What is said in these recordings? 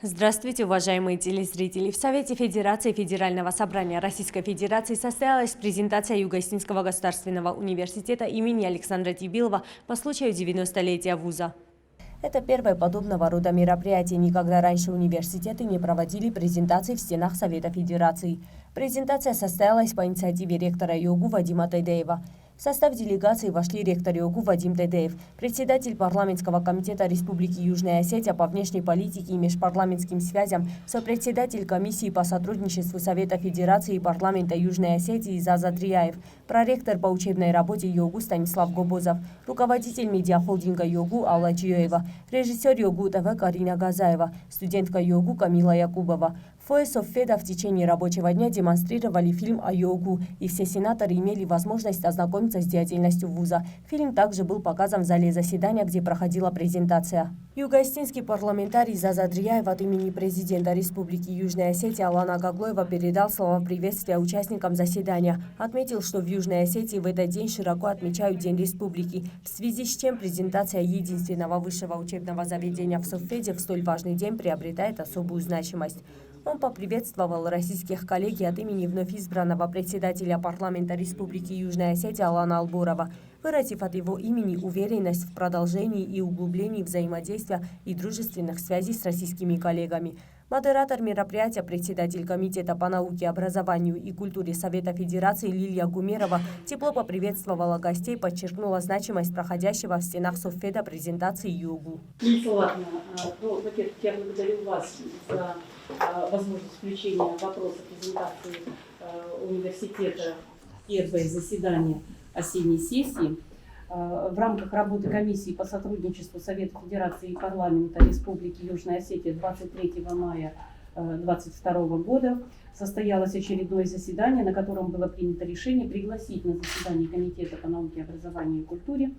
Здравствуйте, уважаемые телезрители! В Совете Федерации Федерального собрания Российской Федерации состоялась презентация Юго-Истинского государственного университета имени Александра Тибилова по случаю 90-летия вуза. Это первое подобного рода мероприятие. Никогда раньше университеты не проводили презентации в стенах Совета Федерации. Презентация состоялась по инициативе ректора ЮГУ Вадима Тедеева. В состав делегации вошли ректор ЮГУ Вадим Тедеев, председатель парламентского комитета Республики Южная Осетия по внешней политике и межпарламентским связям, сопредседатель комиссии по сотрудничеству Совета Федерации и парламента Южной Осетии Заза Дрияев, проректор по учебной работе ЮГУ Станислав Гобозов, руководитель медиахолдинга ЮГУ Алла Джиёева, режиссер ЮГУ ТВ Карина Газаева, студентка ЮГУ Камила Якубова. В фойе Совфеда в течение рабочего дня демонстрировали фильм о ЮГУ, и все сенаторы имели возможность ознакомиться с деятельностью вуза. Фильм также был показан в зале заседания, где проходила презентация. Юго-Истинский парламентарий Заза Дрияев от имени президента Республики Южная Осетия Алана Гаглоева передал слова приветствия участникам заседания. Отметил, что в Южной Осетии в этот день широко отмечают День Республики, в связи с чем презентация единственного высшего учебного заведения в Совфеде в столь важный день приобретает особую значимость. Он поприветствовал российских коллег от имени вновь избранного председателя парламента Республики Южная Осетия Алана Албурова, выразив от его имени уверенность в продолжении и углублении взаимодействия и дружественных связей с российскими коллегами. Модератор мероприятия, председатель Комитета по науке, образованию и культуре Совета Федерации Лилия Гумерова тепло поприветствовала гостей, подчеркнула значимость проходящего в стенах Совфеда презентации ЮГУ. Во-первых, я благодарю вас за возможность включения вопроса презентации университета в первое заседание осенней сессии. В рамках работы комиссии по сотрудничеству Совета Федерации и парламента Республики Южная Осетия 23 мая 2022 года состоялось очередное заседание, на котором было принято решение пригласить на заседание Комитета по науке, образованию и культуре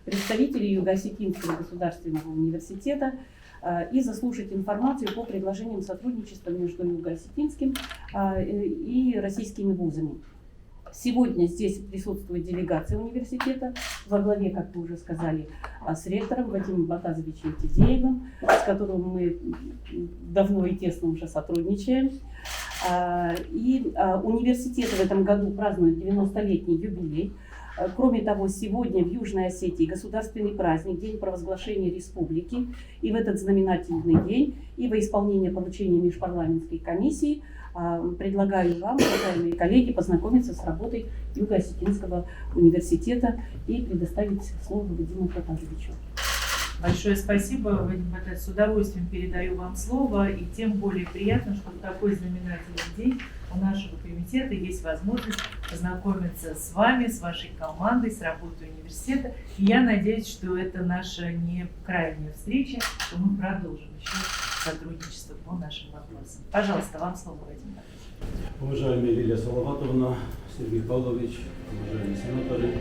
представителей Юго-Осетинского государственного университета и заслушать информацию по предложениям сотрудничества между Юго-Осетинским и российскими вузами. Сегодня здесь присутствует делегация университета во главе, как вы уже сказали, с ректором Вадимом Батазовичем Тедеевым, с которым мы давно и тесно уже сотрудничаем. И университет в этом году празднует 90-летний юбилей. Кроме того, сегодня в Южной Осетии государственный праздник, день провозглашения республики. И в этот знаменательный день и во исполнение поручения межпарламентской комиссии предлагаю вам, уважаемые коллеги, познакомиться с работой Юго-Осетинского университета и предоставить слово Вадиму Батазовичу. Большое спасибо, Вадим Батазович. С удовольствием передаю вам слово. И тем более приятно, что в такой знаменательный день у нашего комитета есть возможность познакомиться с вами, с вашей командой, с работой университета. И я надеюсь, что это наша не крайняя встреча, что мы продолжим еще сотрудничество по нашим вопросам. Пожалуйста, вам слово, Вадим Батазович. Уважаемая Лилия Салаватовна, Сергей Павлович, уважаемые сенаторы,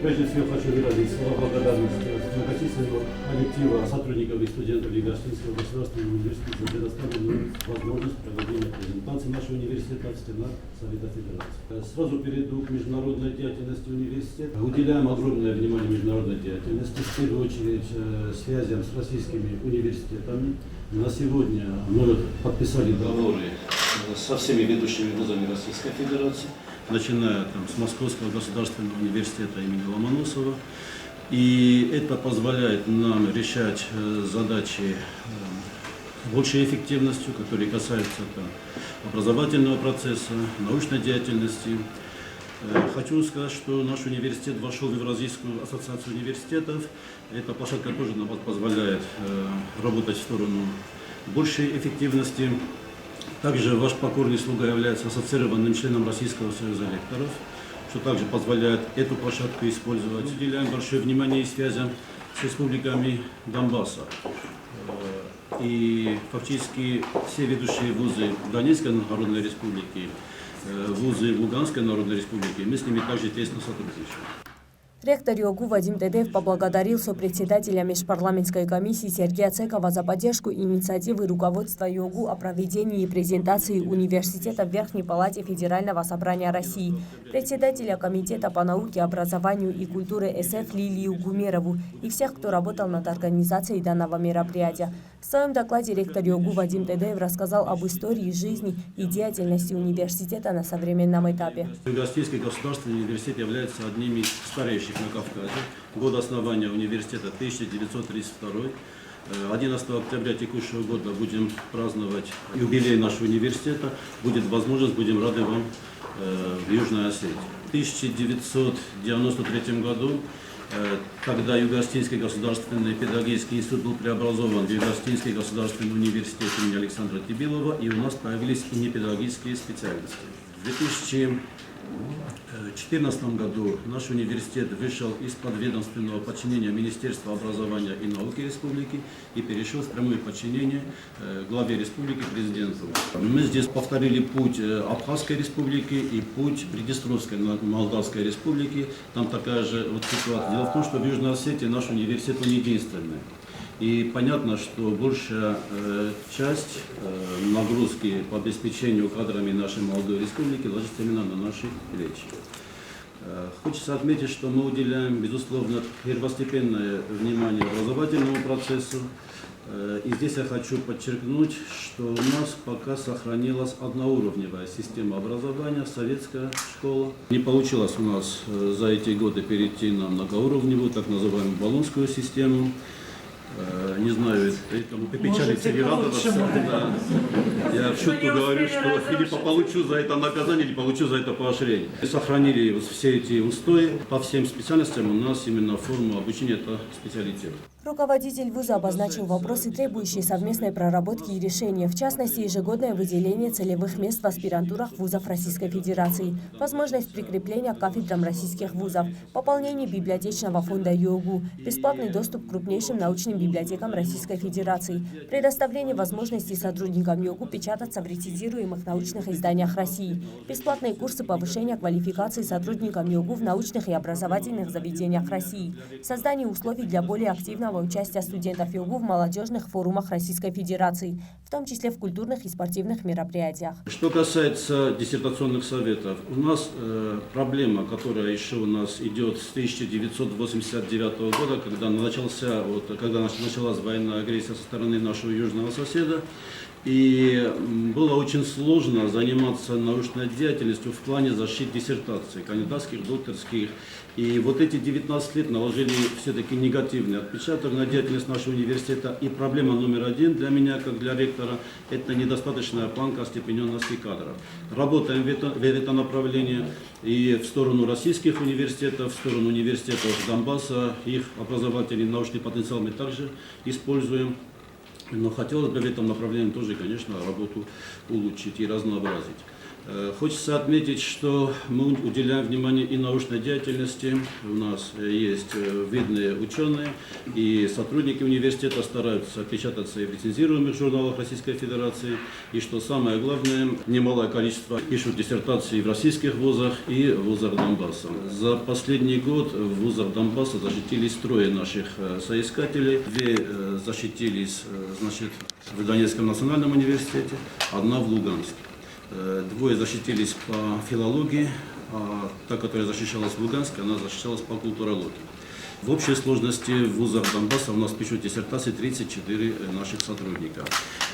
прежде всего хочу выразить слова благодарности многочисленного коллектива сотрудников и студентов Юго-Осетинского государственного университета за предоставленную возможность проведения презентации нашего университета в стенах Совета Федерации. Сразу перейду к международной деятельности университета. Уделяем огромное внимание международной деятельности, в первую очередь связям с российскими университетами. На сегодня мы подписали договоры со всеми ведущими вузами Российской Федерации, начиная с Московского государственного университета имени Ломоносова. И это позволяет нам решать задачи большей эффективностью, которые касаются образовательного процесса, научной деятельности. Хочу сказать, что наш университет вошел в Евразийскую ассоциацию университетов. Эта площадка тоже нам позволяет работать в сторону большей эффективности. Также ваш покорный слуга является ассоциированным членом Российского союза ректоров, что также позволяет эту площадку использовать. Уделяем большое внимание и связям с республиками Донбасса. И фактически все ведущие вузы Донецкой Народной Республики, вузы Луганской Народной Республики, мы с ними также тесно сотрудничаем. Ректор ЮОГУ Вадим Тедеев поблагодарил сопредседателя межпарламентской комиссии Сергея Цекова за поддержку инициативы руководства ЮОГУ о проведении презентации университета в Верхней Палате Федерального собрания России, председателя Комитета по науке, образованию и культуре СФ Лилию Гумерову и всех, кто работал над организацией данного мероприятия. В своем докладе ректор ЮОГУ Вадим Тедеев рассказал об истории жизни и деятельности университета на современном этапе. Юго-Осетинский государственный университет является одним из старейших на Кавказе. Год основания университета 1932. 11 октября текущего года будем праздновать юбилей нашего университета. Будет возможность, будем рады вам в Южной Осетии. В 1993 году, когда Юго-Осетинский государственный педагогический институт был преобразован в Юго-Осетинский государственный университет имени Александра Тибилова, и у нас появились и непедагогические специальности. В 2014 году наш университет вышел из подведомственного подчинения Министерства образования и науки Республики и перешел в прямое подчинение главе Республики, президенту. Мы здесь повторили путь Абхазской Республики и путь Приднестровской Молдавской Республики. Там такая же вот ситуация. Дело в том, что в Южной Осетии наш университет он единственный. И понятно, что большая часть нагрузки по обеспечению кадрами нашей молодой республики ложится именно на наши плечи. Хочется отметить, что мы уделяем, безусловно, первостепенное внимание образовательному процессу. И здесь я хочу подчеркнуть, что у нас пока сохранилась одноуровневая система образования, советская школа. Не получилось у нас за эти годы перейти на многоуровневую, так называемую болонскую систему. Не знаю, этому печалиться или радоваться. Да. Я в шутку говорю, что либо получу за это наказание, или получу за это поощрение. Сохранили все эти устои. По всем специальностям у нас именно форма обучения – это специалитет. Руководитель вуза обозначил вопросы, требующие совместной проработки и решения, в частности, ежегодное выделение целевых мест в аспирантурах вузов Российской Федерации, возможность прикрепления к кафедрам российских вузов, пополнение библиотечного фонда ЮОГУ, бесплатный доступ к крупнейшим научным библиотекам Российской Федерации, предоставление возможности сотрудникам ЮОГУ печататься в рецензируемых научных изданиях России, бесплатные курсы повышения квалификации сотрудникам ЮОГУ в научных и образовательных заведениях России, создание условий для более активного участия студентов ЮОГУ в молодежных форумах Российской Федерации, в том числе в культурных и спортивных мероприятиях. Что касается диссертационных советов, у нас проблема, которая еще у нас идет с 1989 года, когда началась военная агрессия со стороны нашего южного соседа. И было очень сложно заниматься научной деятельностью в плане защиты диссертаций, кандидатских, докторских. И вот эти 19 лет наложили все-таки негативный отпечаток на деятельность нашего университета. И проблема номер один для меня, как для ректора, это недостаточная планка остепененности кадров. Работаем в это направление и в сторону российских университетов, в сторону университетов Донбасса, их образовательный научный потенциал мы также используем. Но хотелось бы в этом направлении тоже, конечно, работу улучшить и разнообразить. Хочется отметить, что мы уделяем внимание и научной деятельности. У нас есть видные ученые, и сотрудники университета стараются печататься и в рецензируемых журналах Российской Федерации. И что самое главное, немалое количество пишут диссертации в российских вузах и в вузах Донбасса. За последний год в вузах Донбасса защитились 3 наших соискателей. 2 защитились в Донецком национальном университете, 1 в Луганске. 2 защитились по филологии, а та, которая защищалась в Луганске, она защищалась по культурологии. В общей сложности в вузах Донбасса у нас пишут диссертации 34 наших сотрудника.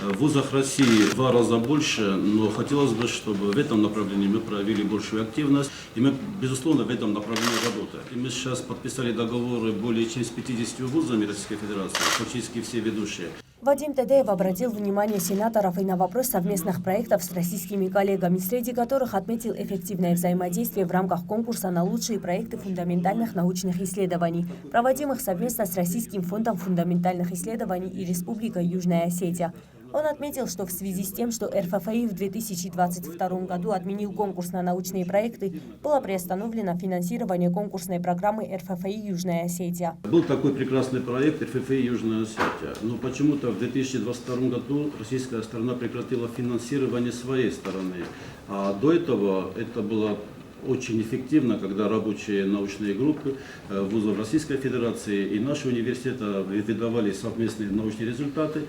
В вузах России в 2 раза больше, но хотелось бы, чтобы в этом направлении мы проявили большую активность. И мы, безусловно, в этом направлении работаем. И мы сейчас подписали договоры более чем с 50 вузами Российской Федерации, практически все ведущие. Вадим Тедеев обратил внимание сенаторов и на вопрос совместных проектов с российскими коллегами, среди которых отметил эффективное взаимодействие в рамках конкурса на лучшие проекты фундаментальных научных исследований, проводимых совместно с Российским фондом фундаментальных исследований и Республикой Южная Осетия. Он отметил, что в связи с тем, что РФФИ в 2022 году отменил конкурс на научные проекты, было приостановлено финансирование конкурсной программы РФФИ Южная Осетия. Был такой прекрасный проект РФФИ Южная Осетия, но почему-то в 2022 году российская сторона прекратила финансирование своей стороны. А до этого это было очень эффективно, когда рабочие научные группы вузов Российской Федерации и нашего университета выдавали совместные научные результаты,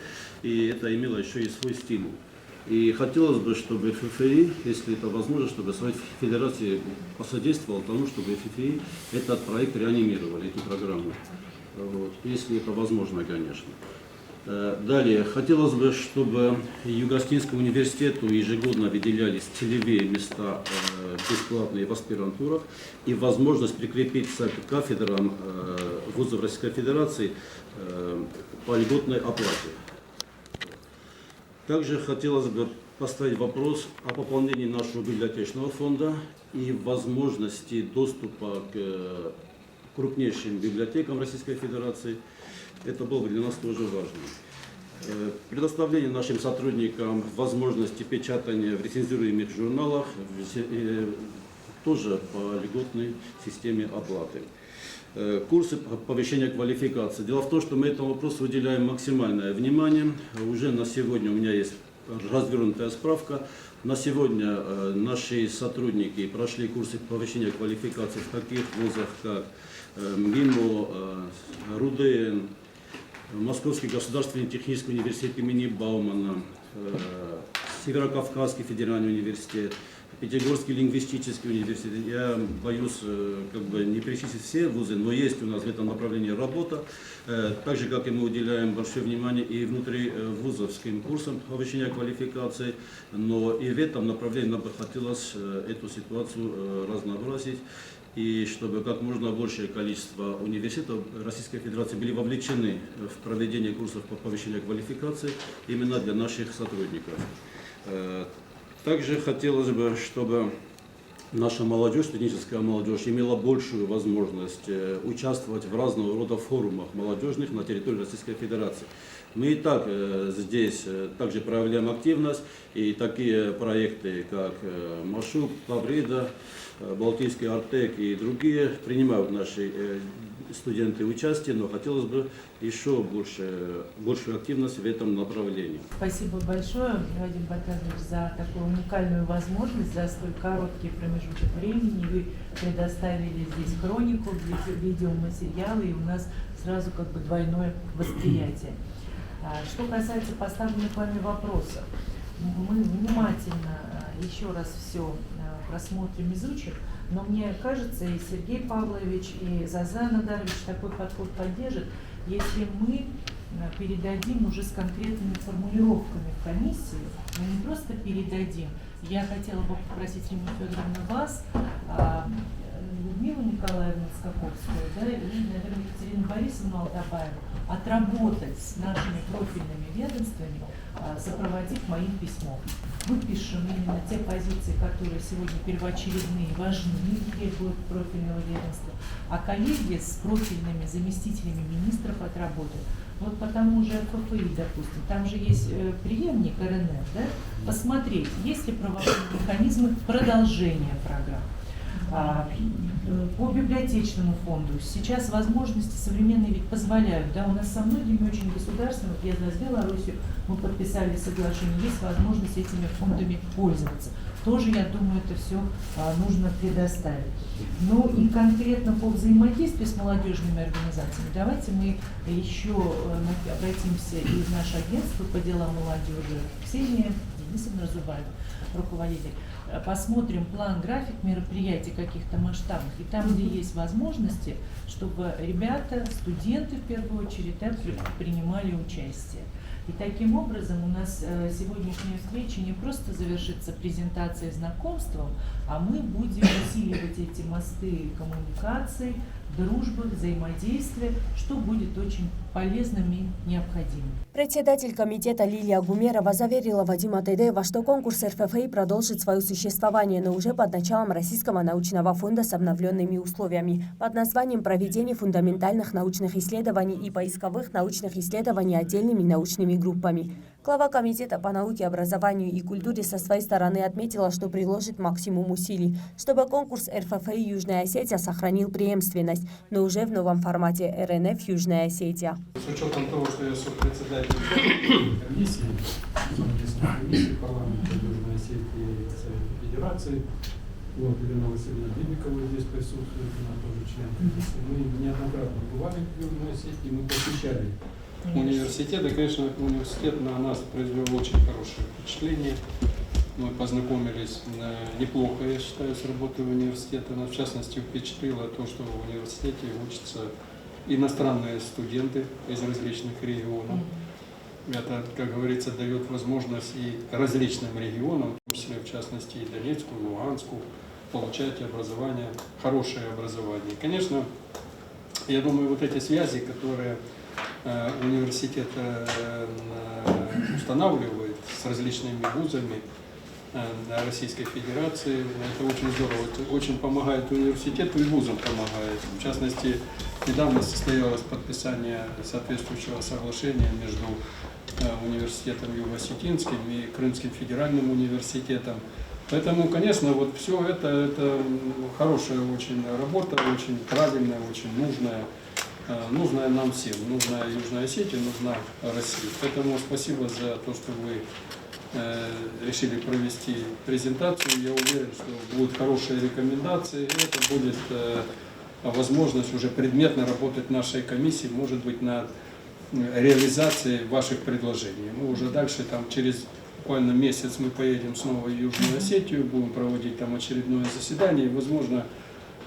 и это имело еще и свой стимул. И хотелось бы, чтобы ФФИ, если это возможно, чтобы Совет Федерации посодействовал тому, чтобы ФФИ этот проект реанимировали, эту программу. Вот, если это возможно, конечно. Далее, хотелось бы, чтобы Юго-Остинскому университету ежегодно выделялись целевые места бесплатные в аспирантурах и возможность прикрепиться к кафедрам вузов Российской Федерации по льготной оплате. Также хотелось бы поставить вопрос о пополнении нашего библиотечного фонда и возможности доступа к крупнейшим библиотекам Российской Федерации. Это было бы для нас тоже важно. Предоставление нашим сотрудникам возможности печатания в рецензируемых журналах тоже по льготной системе оплаты. Курсы повышения квалификации. Дело в том, что мы этому вопросу уделяем максимальное внимание. Уже на сегодня у меня есть развернутая справка. На сегодня наши сотрудники прошли курсы повышения квалификации в таких вузах, как МГИМО, РУДН, Московский государственный технический университет имени Баумана, Северокавказский федеральный университет, Пятигорский лингвистический университет. Я боюсь не перечислить все вузы, но есть у нас в этом направлении работа. Так же, как и мы уделяем большое внимание и внутривузовским курсам повышения квалификации, но и в этом направлении нам бы хотелось эту ситуацию разнообразить. И чтобы как можно большее количество университетов Российской Федерации были вовлечены в проведение курсов по повышению квалификации именно для наших сотрудников. Также хотелось бы, чтобы наша молодежь, студенческая молодежь, имела большую возможность участвовать в разного рода форумах молодежных на территории Российской Федерации. Мы и так здесь также проявляем активность, и такие проекты, как Машук, Таврида, Балтийский Артек и другие принимают наши студенты участие, но хотелось бы еще большую активность в этом направлении. Спасибо большое, Вадим Батанович, за такую уникальную возможность, за столь короткий промежуток времени. Вы предоставили здесь хронику, видеоматериалы, и у нас сразу двойное восприятие. Что касается поставленных вами вопросов, мы внимательно еще раз все просмотрим, изучим, но мне кажется, и Сергей Павлович, и Зазан Адарович такой подход поддержит, если мы передадим уже с конкретными формулировками в комиссию, мы не просто передадим. Я хотела бы попросить, Римма Федоровна, вас, Людмилу Николаевну Скаковскую, и, наверное, Екатерину Борисовну Алтабаеву отработать с нашими профильными ведомствами, сопроводив моим письмом. Выпишем именно те позиции, которые сегодня первоочередные, важны, требуют профильного ведомства, а коллеги с профильными заместителями министров отработают. Вот по тому же ФФИ, допустим, там же есть преемник РНФ, посмотреть, есть ли правовые механизмы продолжения программ. По библиотечному фонду сейчас возможности современные ведь позволяют, у нас со многими очень государствами, я знаю, с Беларусью мы подписали соглашение, есть возможность этими фондами пользоваться. Тоже, я думаю, это все нужно предоставить. Ну и конкретно по взаимодействию с молодежными организациями, давайте мы еще обратимся и в наше агентство по делам молодежи. Ксения Денисовна Разуваева, руководитель. Посмотрим план, график мероприятий каких-то масштабных, и там, где есть возможности, чтобы ребята, студенты в первую очередь, принимали участие. И таким образом у нас сегодняшняя встреча не просто завершится презентацией знакомством, а мы будем усиливать эти мосты коммуникаций, дружбы, взаимодействия, что будет очень полезным и необходимым. Председатель комитета Лилия Гумерова заверила Вадима Тедеева, что конкурс РФФИ продолжит свое существование, но уже под началом Российского научного фонда с обновленными условиями под названием «Проведение фундаментальных научных исследований и поисковых научных исследований отдельными научными группами». Глава комитета по науке, образованию и культуре со своей стороны отметила, что приложит максимум усилий, чтобы конкурс РФФИ Южная Осетия сохранил преемственность, но уже в новом формате РНФ Южная Осетия. С учетом того, что я сопредседатель комиссии парламента Южной Осетии и Совета Федерации, Вот, Ирина Васильевна Бибикова здесь присутствует, она тоже член комиссии. Мы неоднократно бывали в Южной Осетии, мы посещали университет. И, конечно, университет на нас произвел очень хорошее впечатление. Мы познакомились неплохо, я считаю, с работой университета. Нас, в частности, впечатлило то, что в университете учатся иностранные студенты из различных регионов. Это, как говорится, дает возможность и различным регионам, в том числе, в частности, и Донецку, и Луганску, получать образование, хорошее образование. Конечно, я думаю, вот эти связи, которые университет устанавливает с различными вузами Российской Федерации, это очень здорово, это очень помогает университету и вузам помогает. В частности, недавно состоялось подписание соответствующего соглашения между университетом Юго-Осетинским и Крымским федеральным университетом. Поэтому, конечно, вот все это хорошая очень работа, очень правильная, очень нужная нам всем. Нужна Южная Осетия, нужна Россия. Поэтому спасибо за то, что вы решили провести презентацию. Я уверен, что будут хорошие рекомендации, и это будет возможность уже предметно работать нашей комиссии, может быть, над реализацией ваших предложений. Мы уже дальше, там, через буквально месяц мы поедем снова в Южную Осетию, будем проводить там очередное заседание, и, возможно,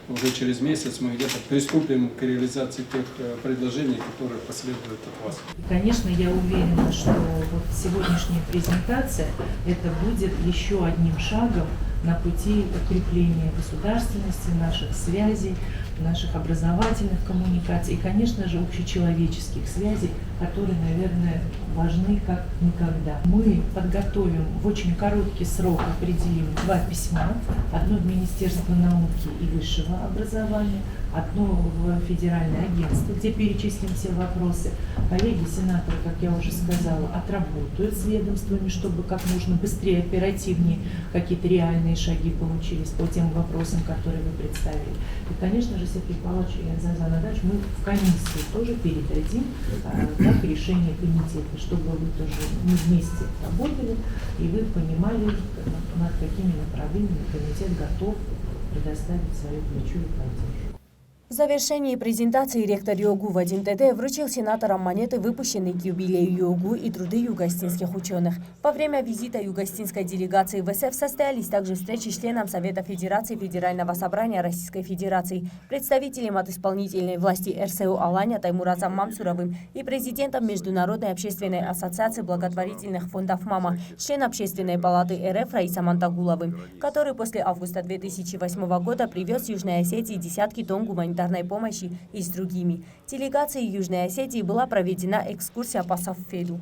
уже через месяц мы где-то приступим к реализации тех предложений, которые последуют от вас. И, конечно, я уверена, что вот сегодняшняя презентация это будет еще одним шагом на пути укрепления государственности, наших связей, наших образовательных коммуникаций и, конечно же, общечеловеческих связей, которые, наверное, важны как никогда. Мы подготовим в очень короткий срок, определим 2 письма. Одно в Министерство науки и высшего образования, одно в Федеральное агентство, где перечислим все вопросы. Коллеги-сенаторы, как я уже сказала, отработают с ведомствами, чтобы как можно быстрее, оперативнее какие-то реальные шаги получились по тем вопросам, которые вы представили. И, конечно же, Сергей Павлович и Азаза Анатольевич, мы в комиссию тоже передадим как решение комитета, чтобы вы тоже вместе работали и вы понимали, над какими направлениями комитет готов предоставить свою плечо и поддержку. В завершении презентации ректор ЮОГУ Вадим Тете вручил сенаторам монеты, выпущенные к юбилею ЮОГУ и труды югоостинских ученых. Во время визита югоостинской делегации в СФ состоялись также встречи с членом Совета Федерации Федерального собрания Российской Федерации, представителем от исполнительной власти РСУ Аланя Таймуразом Мамсуровым и президентом Международной общественной ассоциации благотворительных фондов «Мама», член Общественной палаты РФ Раисом Антагуловым, который после августа 2008 года привез в Южной Осетии десятки тонн гуманитарной помощи и с другими. Делегацией Южной Осетии была проведена экскурсия по Саффеду.